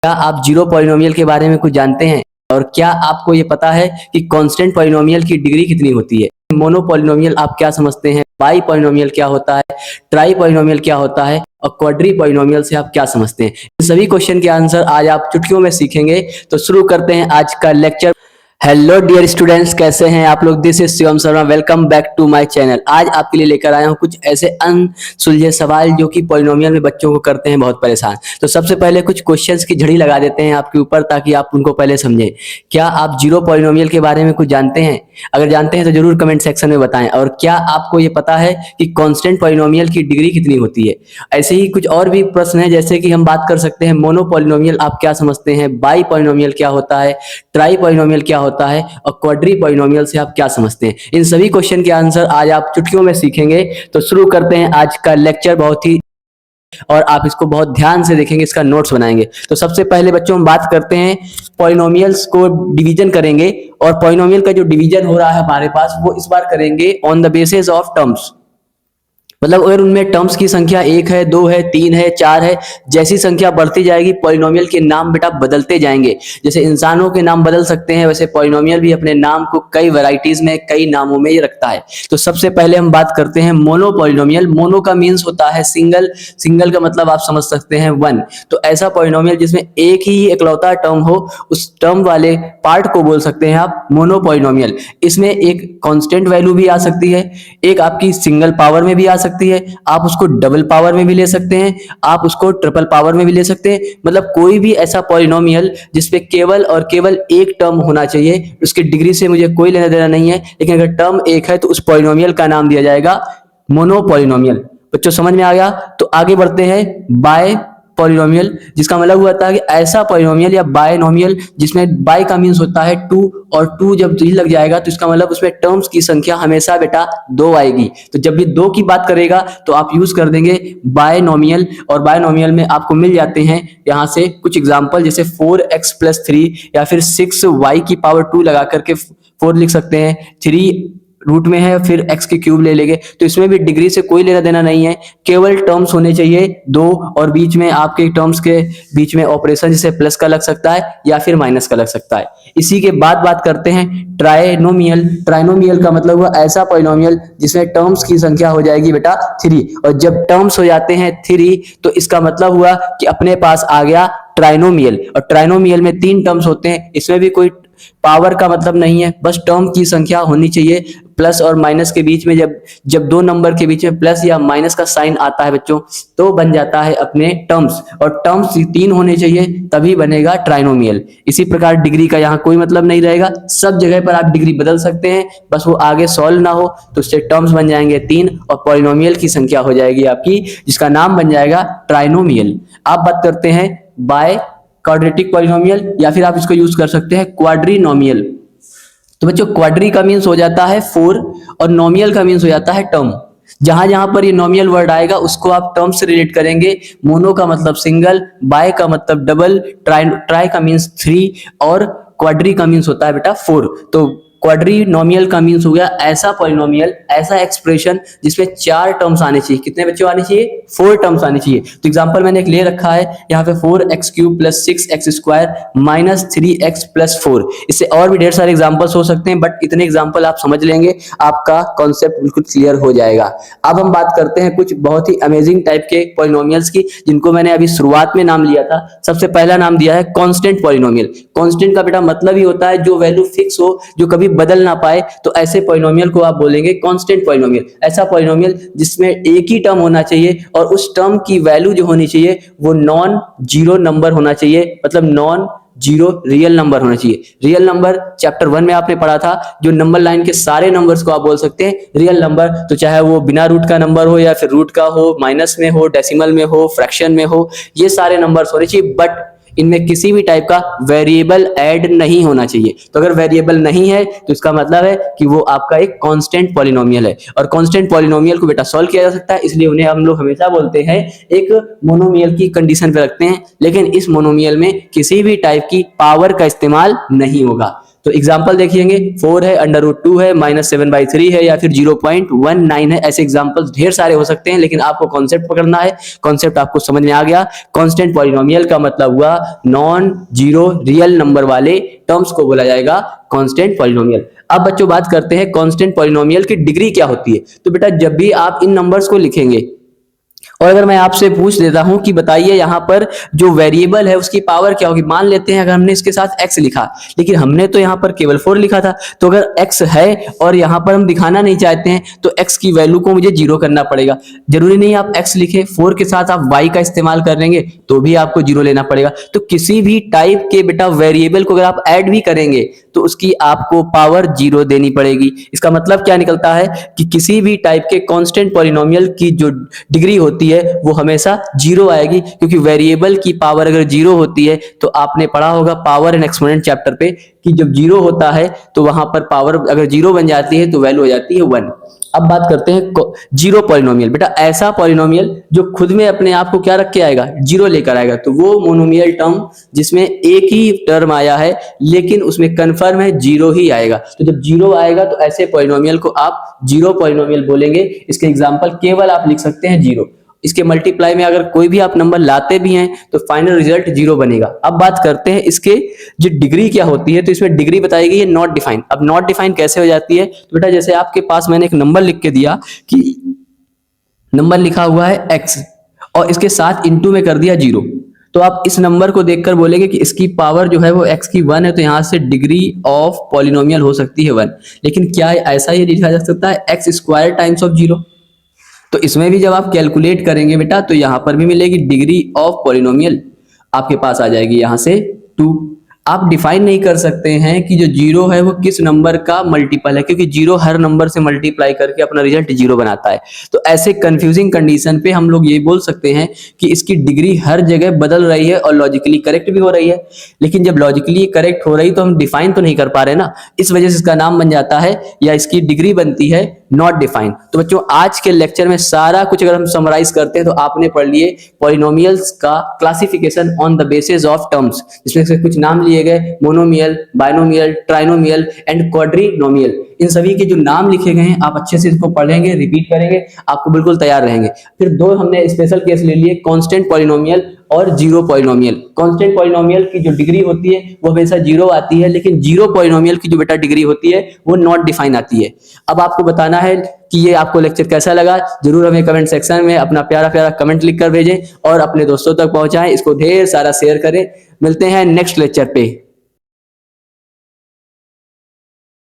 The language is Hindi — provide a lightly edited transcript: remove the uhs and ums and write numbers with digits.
क्या आप जीरो पॉलिनोमियल के बारे में कुछ जानते हैं? और क्या आपको ये पता है कि कांस्टेंट पॉलिनोमियल की डिग्री कितनी होती है? मोनो पॉलिनोमियल आप क्या समझते हैं? बाई पॉलिनोमियल क्या होता है? ट्राई पॉलिनोमियल क्या होता है? और क्वाड्री पॉलिनोमियल से आप क्या समझते हैं? इन सभी क्वेश्चन के आंसर आज आप चुटकियों में सीखेंगे। तो शुरू करते हैं आज का लेक्चर। हेलो डियर स्टूडेंट्स, कैसे हैं आप लोग? This is Shivam Sharma, welcome back to my channel. आज आपके लिए लेकर आया हूं कुछ ऐसे अनसुलझे सवाल जो कि पॉलिनोमियल में बच्चों को करते हैं बहुत परेशान। तो सबसे पहले कुछ क्वेश्चंस की झड़ी लगा देते हैं आपके ऊपर ताकि आप उनको पहले समझें। क्या आप जीरो पॉलिनोमियल के बारे में कुछ जानते हैं? अगर जानते हैं तो जरूर कमेंट सेक्शन में बताएं। और क्या आपको ये पता है कि कांस्टेंट पॉलिनोमियल की डिग्री कितनी होती है? ऐसे ही कुछ और भी प्रश्न है, जैसे कि हम बात कर सकते हैं मोनो पॉलिनोमियल आप क्या समझते हैं, बाई पॉलिनोमियल क्या होता है, ट्राई पॉलिनोमियल क्या होता है और क्वाड्री पॉलिनोमियल से आप क्या समझते हैं। इन सभी क्वेश्चन के आंसर आज आप चुटकियों में सीखेंगे। तो शुरू करते हैं आज का लेक्चर बहुत ही, और आप इसको बहुत ध्यान से देखेंगे, इसका नोट्स बनाएंगे। तो सबसे पहले बच्चों हम बात करते हैं पॉलिनोमियल्स को डिवीजन करेंगे। और पॉलिनोमियल का जो डिवीजन हो रहा है हमारे पास, वो इस बार करेंगे on the basis of terms. मतलब अगर उनमें टर्म्स की संख्या 1 है, 2 है, 3 है, 4 है, जैसी संख्या बढ़ती जाएगी पॉलिनोमियल के नाम बेटा बदलते जाएंगे। जैसे इंसानों के नाम बदल सकते हैं, वैसे पॉलिनोमियल भी अपने नाम को कई वैरायटीज में, कई नामों में ये रखता है। तो सबसे पहले हम बात करते हैं मोनो पॉलिनोमियल। मोनो का मीन्स होता है सिंगल, सिंगल का मतलब आप समझ सकते हैं वन। तो ऐसा पॉलिनोमियल जिसमें एक ही इकलौता टर्म हो, उस टर्म वाले पार्ट को बोल सकते हैं आप मोनो पॉलिनोमियल। इसमें एक कांस्टेंट वैल्यू भी आ सकती है, एक आपकी सिंगल पावर में भी आ सकती है, आप उसको डबल पावर में भी ले सकते हैं, आप उसको ट्रिपल पावर में भी ले सकते हैं। मतलब कोई भी ऐसा पॉलिनोमियल जिसपे केवल और केवल एक टर्म होना चाहिए, उसकी डिग्री से मुझे कोई लेना देना नहीं है, लेकिन अगर टर्म एक है तो उस पॉलिनोमियल का नाम दिया जाएगा मोनो पॉलिनोमियल। बच्चों समझ में आ गया? तो आगे बढ़ते हैं बाय पॉलिनोमियल, जिसका मतलब होता है कि ऐसा पॉलिनोमियल या बायनोमियल जिसमें बाय का मीन्स होता है टू, और टू जब जी लग जाएगा तो इसका मतलब उसमें टर्म्स की संख्या हमेशा बेटा 2 आएगी। तो जब भी 2 की बात करेगा तो आप यूज कर देंगे बायनोमियल। और बायनोमियल में आपको मिल जाते हैं यहाँ से कुछ एग्जांपल, जैसे 4x+3 या फिर 6y⁴ लगा करके 4 लिख सकते हैं, 3 रूट में है फिर x की क्यूब ले लेंगे। तो इसमें भी डिग्री से कोई लेना देना नहीं है, केवल टर्म्स होने चाहिए 2, और बीच में आपके टर्म्स के बीच में ऑपरेशन जैसे प्लस का लग सकता है या फिर माइनस का लग सकता है। इसी के बाद बात करते हैं ट्राइनोमियल। ट्राइनोमियल का मतलब हुआ ऐसा पॉलिनोमियल जिसमें टर्म्स की संख्या हो जाएगी बेटा 3, और जब टर्म्स हो जाते हैं 3 तो इसका मतलब हुआ कि अपने पास आ गया ट्राइनोमियल। और ट्राइनोमियल में 3 टर्म्स होते हैं, इसमें भी कोई पावर का मतलब नहीं है, बस टर्म की संख्या होनी चाहिए। प्लस और माइनस के बीच में जब 2 नंबर के बीच में प्लस या माइनस का साइन आता है बच्चों, तो बन जाता है अपने टर्म्स, और टर्म्स 3 होने चाहिए तभी बनेगा ट्राइनोमियल। इसी प्रकार डिग्री का यहाँ कोई मतलब नहीं रहेगा, सब जगह पर आप डिग्री बदल सकते हैं, बस वो आगे सॉल्व ना हो तो उससे टर्म्स बन जाएंगे 3 और पॉलिनोमियल की संख्या हो जाएगी आपकी, जिसका नाम बन जाएगा ट्राइनोमियल। आप बात करते हैं बाय क्वाड्रेटिक पॉलिनोमियल, या फिर आप इसको यूज कर सकते हैं क्वाड्रीनोमियल। तो बच्चों क्वाड्री का मीन्स हो जाता है 4 और नोमियल का मीन्स हो जाता है टर्म। जहां जहां पर ये नोमियल वर्ड आएगा उसको आप टर्म से रिलेट करेंगे। मोनो का मतलब सिंगल, बाय का मतलब डबल, ट्राई का मीन्स 3 और क्वाड्री का मीन्स होता है बेटा 4। तो क्वाड्रीनोमियल का मीन्स हो गया ऐसा पॉलिनोमियल, ऐसा एक्सप्रेशन जिसमें 4 टर्म्स आने चाहिए। कितने बच्चों आने चाहिए? 4 टर्म्स आने चाहिए। तो एग्जांपल मैंने एक ले रखा है यहाँ पे 4x³ + 6x² - 3x+4। इससे और भी ढेर सारे एग्जांपल्स हो सकते हैं, बट इतने एग्जांपल आप समझ लेंगे, आपका कॉन्सेप्ट बिल्कुल क्लियर हो जाएगा। अब हम बात करते हैं कुछ बहुत ही अमेजिंग टाइप के पॉलिनोमियल्स की, जिनको मैंने अभी शुरुआत में नाम लिया था। सबसे पहला नाम दिया है कांस्टेंट पॉलिनोमियल। कांस्टेंट का बेटा मतलब ही होता है जो वैल्यू फिक्स हो, जो कभी बदल ना पाए, तो ऐसे पॉलिनोमियल को आप बोलेंगे कांस्टेंट पॉलिनोमियल। ऐसा पॉलिनोमियल जिसमें एक ही टर्म होना चाहिए और उस टर्म की वैल्यू जो होनी चाहिए वो नॉन जीरो नंबर होना चाहिए, मतलब नॉन जीरो रियल नंबर होना चाहिए। रियल नंबर चैप्टर 1 में आपने पढ़ा था, जो नंबर लाइन के सारे नंबर्स को आप बोल सकते हैं रियल नंबर। तो चाहे वो बिना रूट का नंबर हो या फिर रूट का हो, माइनस में हो, डेसिमल में हो, फ्रैक्शन में हो, ये सारे नंबर्स होने चाहिए, बट इनमें किसी भी टाइप का वेरिएबल ऐड नहीं होना चाहिए। तो अगर वेरिएबल नहीं है तो इसका मतलब है कि वो आपका एक कांस्टेंट पॉलिनोमियल है। और कांस्टेंट पॉलिनोमियल को बेटा सॉल्व किया जा सकता है, इसलिए उन्हें हम लोग हमेशा बोलते हैं एक मोनोमियल की कंडीशन पे रखते हैं, लेकिन इस मोनोमियल में किसी भी टाइप की पावर का इस्तेमाल नहीं होगा। तो एग्जाम्पल देखिएंगे, 4 है, √2 है, -7/3 है, या फिर 0.19 है। ऐसे एग्जाम्पल्स ढेर सारे हो सकते हैं, लेकिन आपको कॉन्सेप्ट पकड़ना है। कॉन्सेप्ट आपको समझ में आ गया। कांस्टेंट पॉलिनोमियल का मतलब हुआ नॉन जीरो रियल नंबर वाले टर्म्स को बोला जाएगा कांस्टेंट पॉलिनोमियल। अब बच्चों बात करते हैं कांस्टेंट पॉलिनोमियल की डिग्री क्या होती है। तो बेटा जब भी आप इन नंबर्स को लिखेंगे और अगर मैं आपसे पूछ लेता हूं कि बताइए यहाँ पर जो वेरिएबल है उसकी पावर क्या होगी, मान लेते हैं अगर हमने इसके साथ x लिखा, लेकिन हमने तो यहाँ पर केवल 4 लिखा था, तो अगर x है और यहाँ पर हम दिखाना नहीं चाहते हैं तो x की वैल्यू को मुझे 0 करना पड़ेगा। जरूरी नहीं आप x लिखे, 4 के साथ आप y का इस्तेमाल कर लेंगे तो भी आपको 0 लेना पड़ेगा। तो किसी भी टाइप के बेटा वेरिएबल को अगर आप ऐड भी करेंगे तो उसकी आपको पावर 0 देनी पड़ेगी। इसका मतलब क्या निकलता है कि किसी भी टाइप के कांस्टेंट पॉलिनोमियल की जो डिग्री होती है वो हमेशा 0 आएगी, क्योंकि वेरिएबल की पावर अगर 0 होती है तो आपने पढ़ा होगा पावर एंड एक्सपोनेंट चैप्टर पे कि जब 0 होता है तो वहां पर पावर अगर 0 बन जाती है तो वैल्यू हो जाती है 1। अब बात करते हैं जीरो पॉलिनोमियल। बेटा ऐसा पॉलिनोमियल जो खुद में अपने आप को क्या रख के आएगा, 0 लेकर आएगा, तो वो मोनोमियल टर्म जिसमें एक ही टर्म आया है लेकिन उसमें कंफर्म है 0 ही आएगा। तो जब 0 आएगा तो ऐसे पॉलिनोमियल को आप जीरो पॉलिनोमियल बोलेंगे। इसके एग्जांपल केवल आप लिख सकते हैं 0। इसके मल्टीप्लाई में अगर कोई भी आप नंबर लाते भी हैं तो फाइनल रिजल्ट 0 बनेगा। अब बात करते हैं इसके जो डिग्री क्या होती है। तो इसमें डिग्री बताई गई है नॉट डिफाइन। अब नॉट डिफाइन कैसे हो जाती है, तो बेटा जैसे आपके पास मैंने एक नंबर लिख के दिया कि नंबर लिखा हुआ है x और इसके साथ इंटू में कर दिया 0, तो आप इस नंबर को देखकर बोलेंगे कि इसकी पावर जो है वो x की 1 है, तो यहां से डिग्री ऑफ पॉलिनोमियल हो सकती है 1। लेकिन क्या ऐसा ही लिखा जा सकता है x² टाइम्स ऑफ 0? तो इसमें भी जब आप कैलकुलेट करेंगे बेटा तो यहां पर भी मिलेगी डिग्री ऑफ पॉलिनोमियल, आपके पास आ जाएगी यहां से 2। आप डिफाइन नहीं कर सकते हैं कि जो 0 है वो किस नंबर का मल्टीपल है, क्योंकि 0 हर नंबर से मल्टीप्लाई करके अपना रिजल्ट 0 बनाता है। तो ऐसे कंफ्यूजिंग कंडीशन पे हम लोग ये बोल सकते हैं कि इसकी डिग्री हर जगह बदल रही है और लॉजिकली करेक्ट भी हो रही है। लेकिन जब लॉजिकली करेक्ट हो रही तो हम डिफाइन तो नहीं कर पा रहे ना, इस वजह से इसका नाम बन जाता है या इसकी डिग्री बनती है नॉट डिफाइन। तो बच्चों आज के लेक्चर में सारा कुछ अगर हम समराइज करते हैं तो आपने पढ़ लिए पॉलिनोमियल्स का classification on the basis of terms, जिसमें से कुछ नाम लिए गए मोनोमियल, बाइनोमियल, ट्राइनोमियल एंड क्वाड्रिनोमियल। इन सभी के जो नाम लिखे गए हैं आप अच्छे से इसको पढ़ेंगे, रिपीट करेंगे, आपको बिल्कुल तैयार रहेंगे। फिर दो हमने स्पेशल केस ले लिए, कांस्टेंट पॉलिनोमियल और जीरो पॉलिनोमियल। कांस्टेंट पॉलिनोमियल की जो डिग्री होती है वो हमेशा 0 आती है, लेकिन जीरो पॉलिनोमियल की जो बेटा डिग्री होती है वो नॉट डिफाइन आती है। अब आपको बताना है कि ये आपको लेक्चर कैसा लगा, जरूर हमें कमेंट सेक्शन में अपना प्यारा प्यारा कमेंट लिख कर भेजें और अपने दोस्तों तक पहुंचाएं। इसको ढेर सारा शेयर करें। मिलते हैं नेक्स्ट लेक्चर पे।